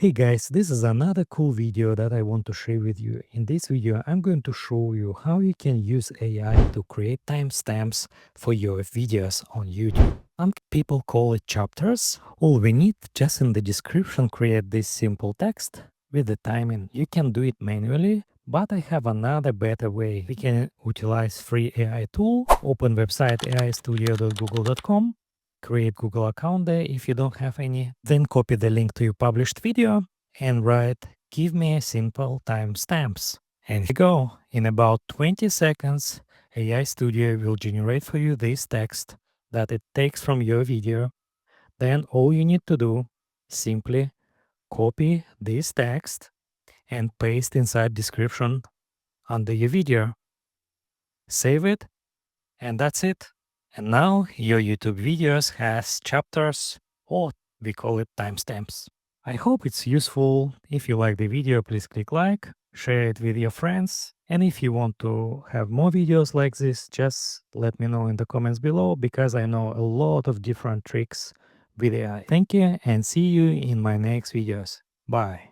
Hey guys, this is another cool video that I want to share with you. In this video, I'm going to show you how you can use AI to create timestamps for your videos on YouTube. Some people call it chapters. All we need just in the description create this simple text with the timing. You can do it manually, but I have another better way. We can utilize free AI tool, open website aistudio.google.com, create Google account there if you don't have any, then copy the link to your published video and write give me a simple timestamps. And here you go. In about 20 seconds, AI Studio will generate for you this text that it takes from your video. Then all you need to do is simply copy this text and paste inside description under your video. Save it, and that's it. And now your YouTube videos has chapters, or we call it timestamps. I hope it's useful. If you like the video, please click like, share it with your friends. And if you want to have more videos like this, just let me know in the comments below, because I know a lot of different tricks with AI. Thank you and see you in my next videos. Bye.